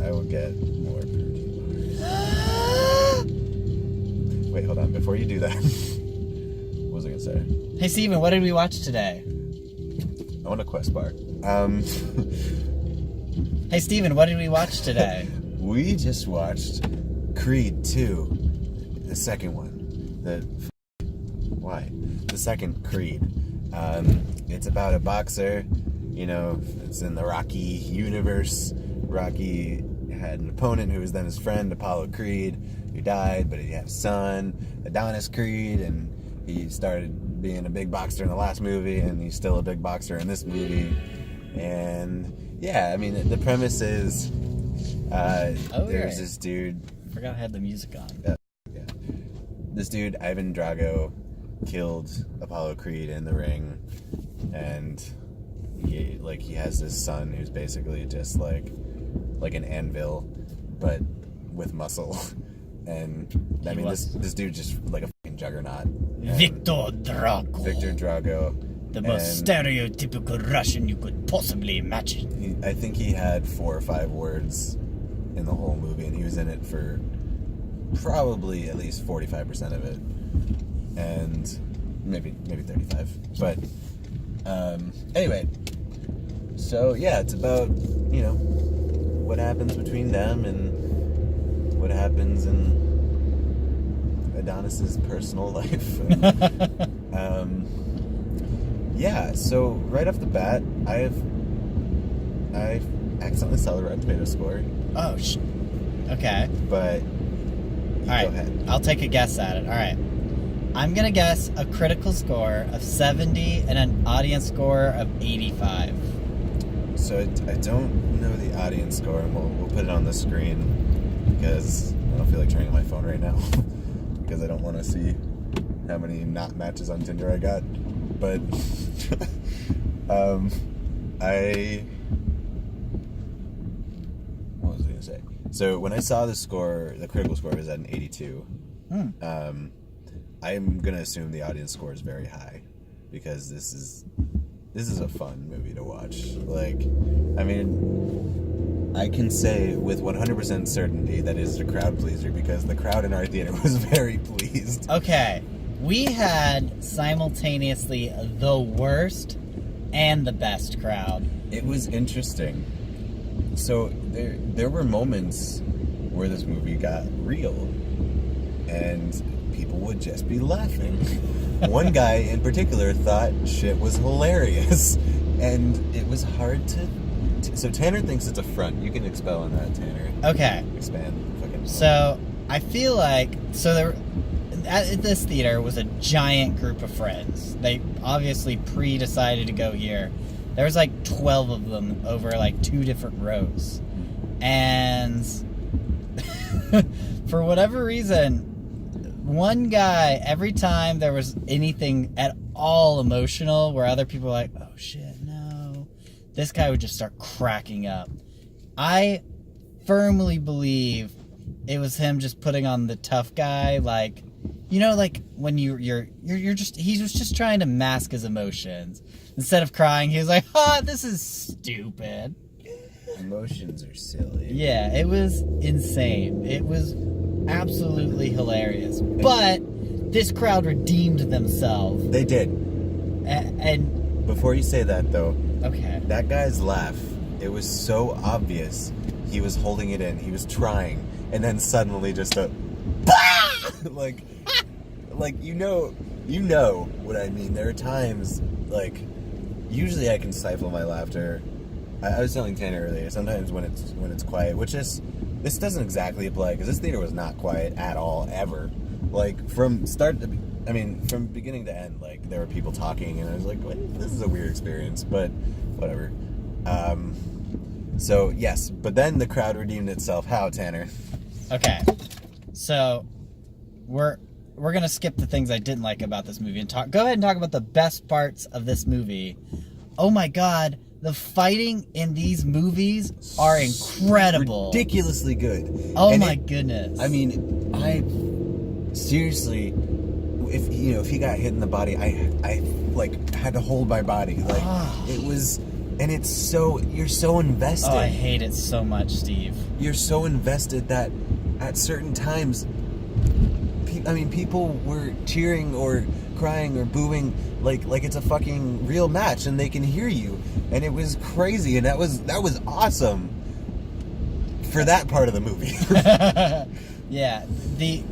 I will get more fruity bars. Wait, hold on. Before you do that, what was I gonna say? Hey, Steven, what did we watch today? I want a Quest bar. Hey, Steven, what did we watch today? We just watched Creed 2, the second one. The second Creed. It's about a boxer. You know, it's in the Rocky universe. Rocky had an opponent who was then his friend, Apollo Creed, who died, but he had a son, Adonis Creed, and he started being a big boxer in the last movie, and he's still a big boxer in this movie. And yeah, I mean, the premise is there's this dude. I forgot I had the music on. Yeah. This dude, Ivan Drago, killed Apollo Creed in the ring, and he has this son who's basically just like an anvil, but with muscle. And I mean, this dude just like a fucking juggernaut. Victor Drago. The most stereotypical Russian you could possibly imagine. I think he had 4 or 5 words in the whole movie, and he was in it for probably at least 45% of it, and maybe 35. But anyway, so yeah, it's about, you know, what happens between them and what happens in Adonis's personal life. Yeah, so right off the bat, I accidentally saw the Rotten Tomatoes score. Oh, okay. But go ahead. I'll take a guess at it. All right. I'm going to guess a critical score of 70 and an audience score of 85. So I don't know the audience score, and we'll put it on the screen because I don't feel like turning on my phone right now because I don't want to see how many not matches on Tinder I got. But what was I going to say? So when I saw the score, the critical score was at an 82. I'm going to assume the audience score is very high because this is a fun movie to watch. Like, I mean, I can say with 100% certainty that it is a crowd pleaser because the crowd in our theater was very pleased. Okay. We had simultaneously the worst and the best crowd. It was interesting. So there were moments where this movie got real, and people would just be laughing. One guy in particular thought shit was hilarious, and it was hard to. So Tanner thinks it's a front. You can expel on that, Tanner. Okay. Expand. So I feel like there. At this theater was a giant group of friends. They obviously pre-decided to go here. There was like 12 of them over like 2 different rows. And for whatever reason, one guy, every time there was anything at all emotional where other people were like, oh shit, no, this guy would just start cracking up. I firmly believe it was him just putting on the tough guy, like, you know, like when he was just trying to mask his emotions. Instead of crying, he was like, this is stupid. Emotions are silly. Yeah, it was insane. It was absolutely hilarious. But this crowd redeemed themselves. They did. And before you say that, though, okay, that guy's laugh, it was so obvious. He was holding it in. He was trying. And then suddenly just a... like you know what I mean. There are times, like, usually I can stifle my laughter. I was telling Tanner earlier, sometimes when it's quiet, which is, this doesn't exactly apply because this theater was not quiet at all, ever. Like, from beginning to end, like, there were people talking, and I was like, this is a weird experience, but whatever. So yes, but then the crowd redeemed itself. How, Tanner? Okay, so we're gonna skip the things I didn't like about this movie and go ahead and talk about the best parts of this movie. Oh my god, the fighting in these movies are incredible, ridiculously good. Oh, and my goodness. I mean, I seriously, if he got hit in the body, I like had to hold my body. Like it was And it's so, you're so invested. Oh, I hate it so much, Steve. You're so invested that at certain times, people were cheering or crying or booing like it's a fucking real match, and they can hear you, and it was crazy, and that was awesome for that part of the movie. Yeah, the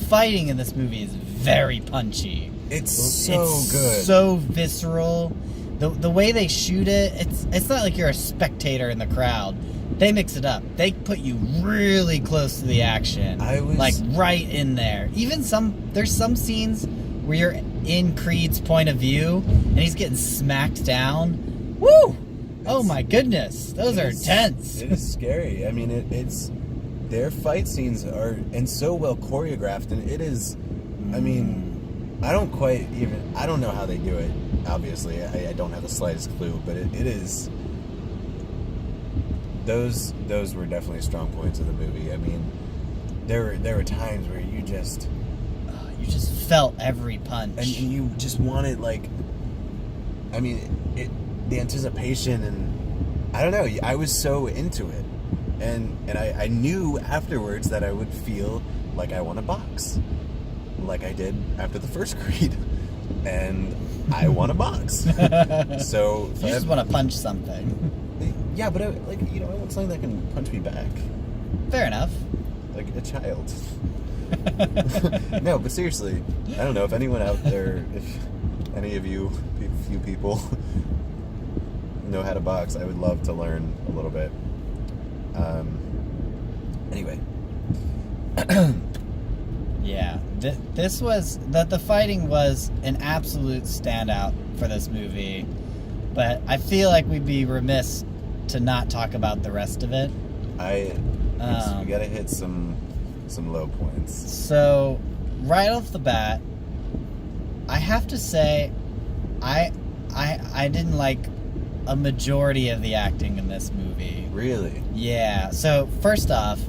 fighting in this movie is very punchy. It's good, so visceral. The way they shoot it, it's not like you're a spectator in the crowd. They mix it up. They put you really close to the action. Like right in there. Even there's some scenes where you're in Creed's point of view and he's getting smacked down. Woo! Oh my goodness. Those are intense. It is scary. I mean, it's their fight scenes are so well choreographed, and it is, I mean, I don't know how they do it. Obviously, I don't have the slightest clue, but it is. Those were definitely strong points of the movie. I mean, there were times where you just felt every punch, and you just wanted, like, I mean, the anticipation, and I don't know. I was so into it, and I knew afterwards that I would feel like I won a box, like I did after the first Creed, and I won a box. So you just want to punch something. Yeah, but I want something that can punch me back. Fair enough. Like a child. No, but seriously, I don't know if anyone out there, if any of you, few people, know how to box, I would love to learn a little bit. Anyway. Yeah, the fighting was an absolute standout for this movie, but I feel like we'd be remiss to not talk about the rest of it. We gotta hit some low points. So, right off the bat, I have to say, I didn't like a majority of the acting in this movie. Really? Yeah. So first off,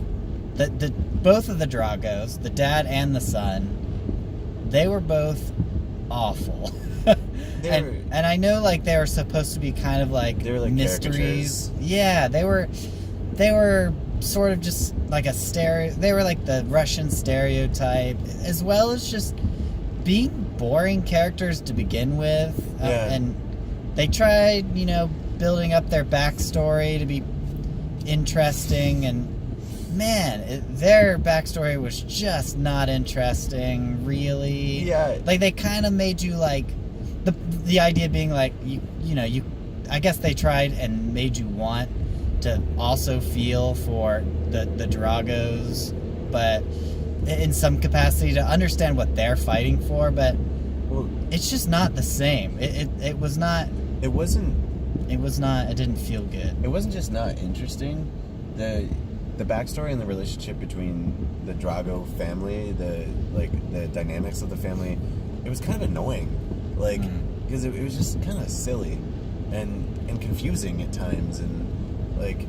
both of the Dragos, the dad and the son, they were both awful. And I know, like, they were supposed to be kind of like mysteries. Yeah, they were sort of just like they were like the Russian stereotype, as well as just being boring characters to begin with. And they tried, building up their backstory to be interesting, and man, their backstory was just not interesting, really. Yeah. Like, they kind of made you, like, the idea being, like, I guess they tried and made you want to also feel for the Dragos, but in some capacity to understand what they're fighting for, but it's just not the same. It was not... It wasn't... It didn't feel good. It wasn't just not interesting. The backstory and the relationship between the Drago family, the dynamics of the family, it was kind of annoying. Like, because it was just kind of silly and confusing at times, and, like,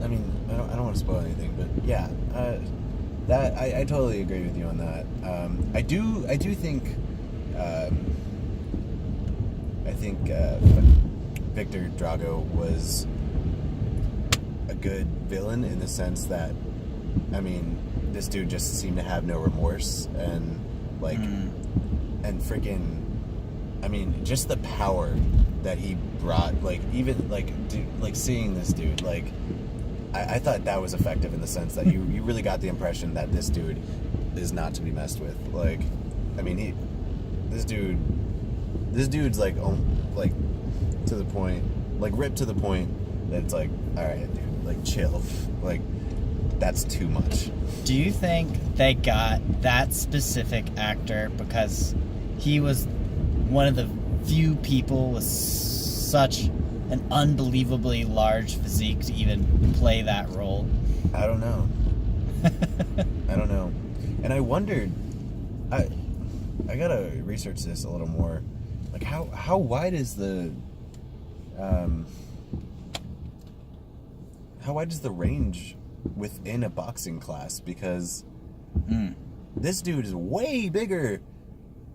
I mean, I don't want to spoil anything, but yeah, that I totally agree with you on that. I do think Victor Drago was a good villain in the sense that, I mean, this dude just seemed to have no remorse, and like, and freaking, I mean, just the power that he brought, like, even like seeing this dude, like, I thought that was effective in the sense that you really got the impression that this dude is not to be messed with. Like, I mean, this dude's like, like, to the point, like, ripped to the point that it's like, all right, dude, like, chill, like, that's too much. Do you think they got that specific actor because he was one of the few people with such an unbelievably large physique to even play that role? I don't know. And I wondered, I gotta research this a little more. Like, how wide is the range within a boxing class? Because this dude is way bigger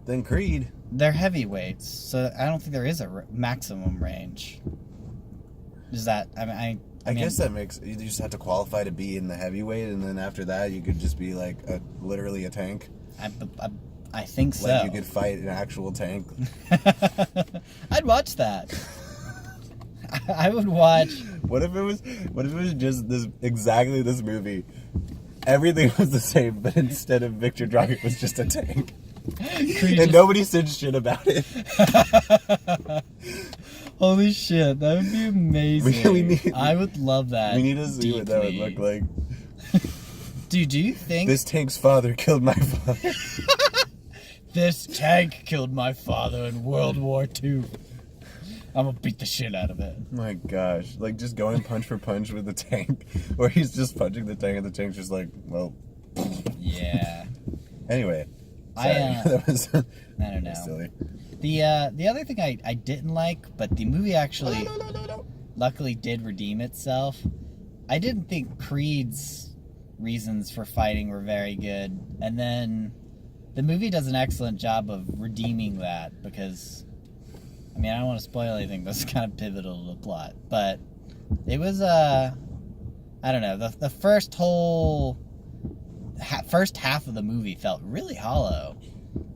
than Creed. they're heavyweights, so I don't think there is a maximum range. Is that? I mean, guess that makes you just have to qualify to be in the heavyweight, and then after that, you could just be like literally a tank. I think so. Like you could fight an actual tank. I'd watch that. I would watch. What if it was just exactly this movie? Everything was the same, but instead of Victor Drago, it was just a tank. And nobody said shit about it. Holy shit, that would be amazing. I would love that. We need to see what that would look like. Dude, do you think... This tank's father killed my father. This tank killed my father in World War II. I'm gonna beat the shit out of it. My gosh. Like, just going punch for punch with the tank. Or he's just punching the tank and the tank's just like, well... Yeah. Anyway. Sorry. That was... I don't know. Silly. The other thing I didn't like, but the movie actually luckily did redeem itself. I didn't think Creed's reasons for fighting were very good, and then the movie does an excellent job of redeeming that, because I mean, I don't want to spoil anything, but it's kind of pivotal to the plot. But it was I don't know, the first half of the movie felt really hollow.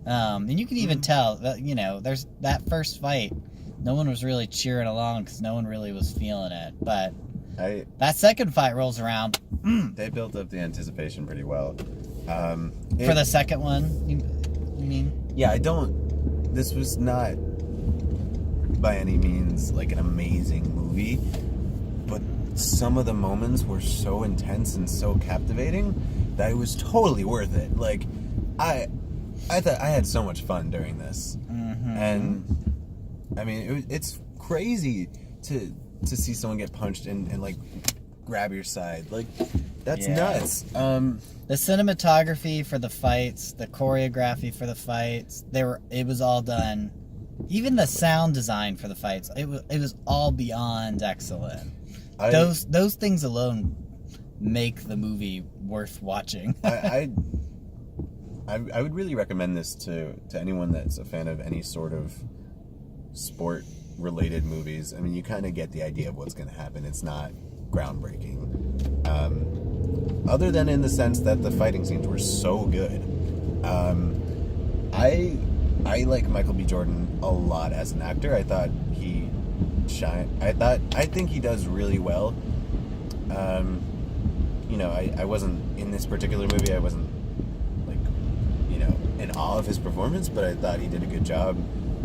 And you can even tell that, you know, there's that first fight, no one was really cheering along because no one really was feeling it. But that second fight rolls around. They built up the anticipation pretty well. For the second one, you mean? Yeah, this was not by any means like an amazing movie, but some of the moments were so intense and so captivating that it was totally worth it. Like, I thought I had so much fun during this, and I mean it's crazy to see someone get punched and like grab your side. Like, that's nuts. The cinematography for the fights, the choreography for the fights, it was all done. Even the sound design for the fights, it was all beyond excellent. Those things alone make the movie worth watching. I would really recommend this to anyone that's a fan of any sort of sport-related movies. I mean, you kind of get the idea of what's going to happen. It's not groundbreaking. Other than in the sense that the fighting scenes were so good. I like Michael B. Jordan a lot as an actor. I thought he shined. I think he does really well. You know, I wasn't in this particular movie. I wasn't in awe of his performance, but I thought he did a good job.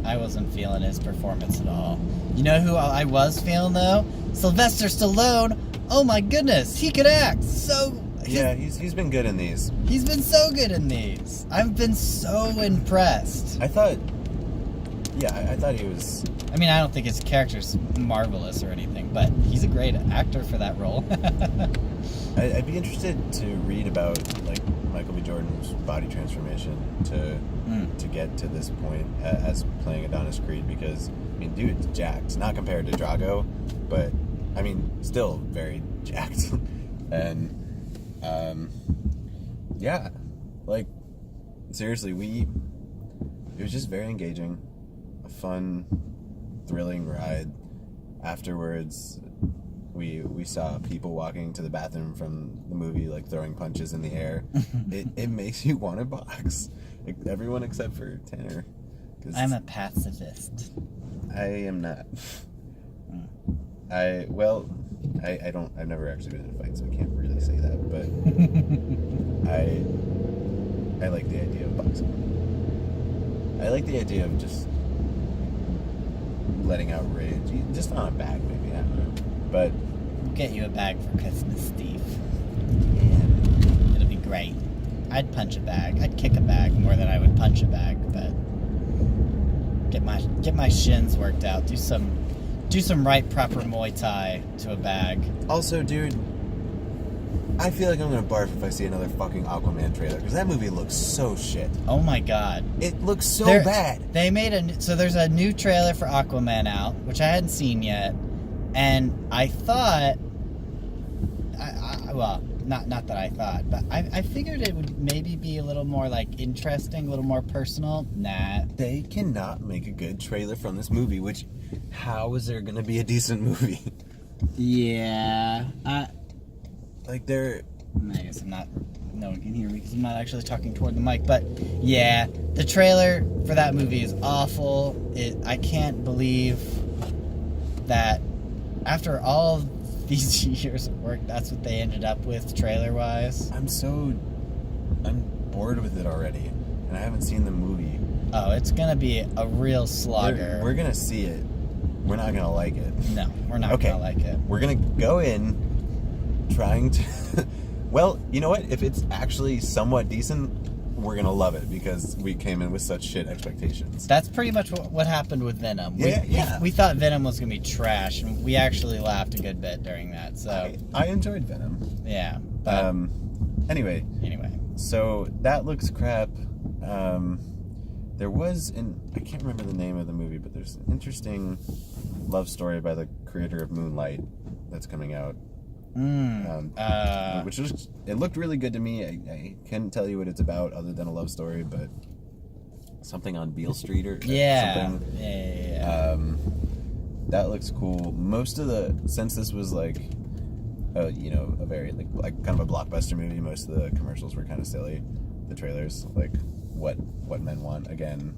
I wasn't feeling his performance at all. You know who I was feeling, though? Sylvester Stallone. Oh my goodness, he could act. He's been good in these. He's been so good in these. I've been so impressed. I thought he was... I mean, I don't think his character's marvelous or anything, but he's a great actor for that role. I'd be interested to read about, like, Michael B. Jordan's body transformation to get to this point as playing Adonis Creed, because, I mean, dude's jacked. Not compared to Drago, but, I mean, still very jacked. And, yeah, like, seriously, it was just very engaging, a fun, thrilling ride. Afterwards, we saw people walking to the bathroom from the movie, like, throwing punches in the air. It makes you want to box. Like, everyone except for Tanner. I'm a pacifist. I am not. I've never actually been in a fight, so I can't really say that, but I like the idea of boxing. I like the idea of just letting out rage. Just on a bag, maybe, I don't know. But we'll get you a bag for Christmas, Steve. Yeah. It'll be great. I'd punch a bag. I'd kick a bag more than I would punch a bag, but get my shins worked out. Do some right proper Muay Thai to a bag. Also, dude, I feel like I'm gonna barf if I see another fucking Aquaman trailer, because that movie looks so shit. Oh my god. It looks so bad. They made so there's a new trailer for Aquaman out, which I hadn't seen yet, and I thought, well, not that I thought, but I figured it would maybe be a little more like interesting, a little more personal. Nah. They cannot make a good trailer from this movie, which, how is there going to be a decent movie? Yeah. Like, they're... I guess no one can hear me because I'm not actually talking toward the mic, but yeah, the trailer for that movie is awful. I can't believe that after all these years of work, that's what they ended up with trailer-wise. I'm bored with it already, and I haven't seen the movie. Oh, it's gonna be a real slogger. We're gonna see it. We're not gonna like it. No, we're not gonna like it. We're gonna go in trying to... Well, you know what? If it's actually somewhat decent, we're gonna love it because we came in with such shit expectations. That's pretty much what happened with Venom. Yeah. We thought Venom was gonna be trash, and we actually laughed a good bit during that. So I enjoyed Venom. Yeah. But Anyway. So that looks crap. There was I can't remember the name of the movie, but there's an interesting love story by the creator of Moonlight that's coming out. Which it looked really good to me. I can't tell you what it's about other than a love story, but something on Beale Street or something. Yeah. That looks cool. Since this was like a very like kind of a blockbuster movie, most of the commercials were kind of silly. The trailers, like what men want. Again,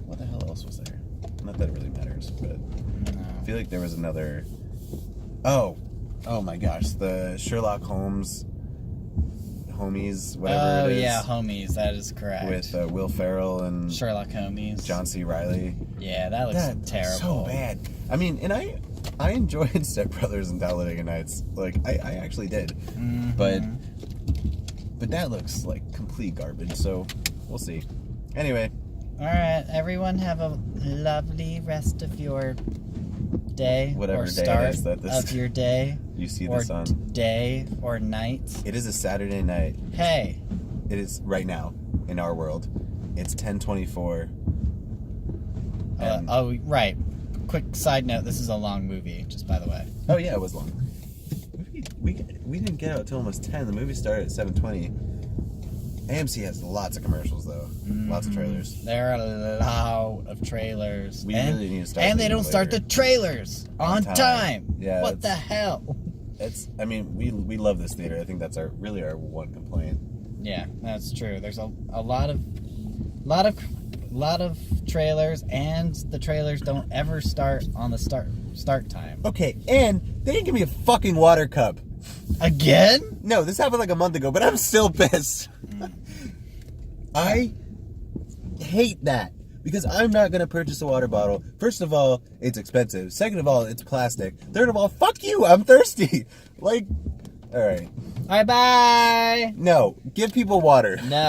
what the hell else was there? Not that it really matters, but I feel like there was another. Oh my gosh, the Sherlock Holmes Homies, whatever it is. Oh yeah, Homies, that is correct. With Will Ferrell and Sherlock Homies. John C. Reilly. Yeah, that looks terrible. So bad. I mean, and I enjoyed Step Brothers and Talladega Nights. Like I actually did. Mm-hmm. But that looks like complete garbage, so we'll see. Anyway. Alright, everyone have a lovely rest of your day. Whatever or day start it is that this of your day. You see or this on day or night. It is a Saturday night. Hey. It is right now in our world. It's 10:24. Right. Quick side note, this is a long movie, just by the way. Oh yeah, it was long. We didn't get out till almost 10. The movie started at 7:20. AMC has lots of commercials though. Lots of trailers. There are a lot of trailers. We really need to start. And they don't start the trailers on time. Yeah. What the hell? We love this theater. I think that's our one complaint. Yeah, that's true. There's a lot of trailers, and the trailers don't ever start on the start time. Okay, and they didn't give me a fucking water cup. Again? No, this happened like a month ago, but I'm still pissed. I hate that because I'm not going to purchase a water bottle. First of all, it's expensive. Second of all, it's plastic. Third of all, fuck you, I'm thirsty. Like, all right. All right, bye. No, give people water. No.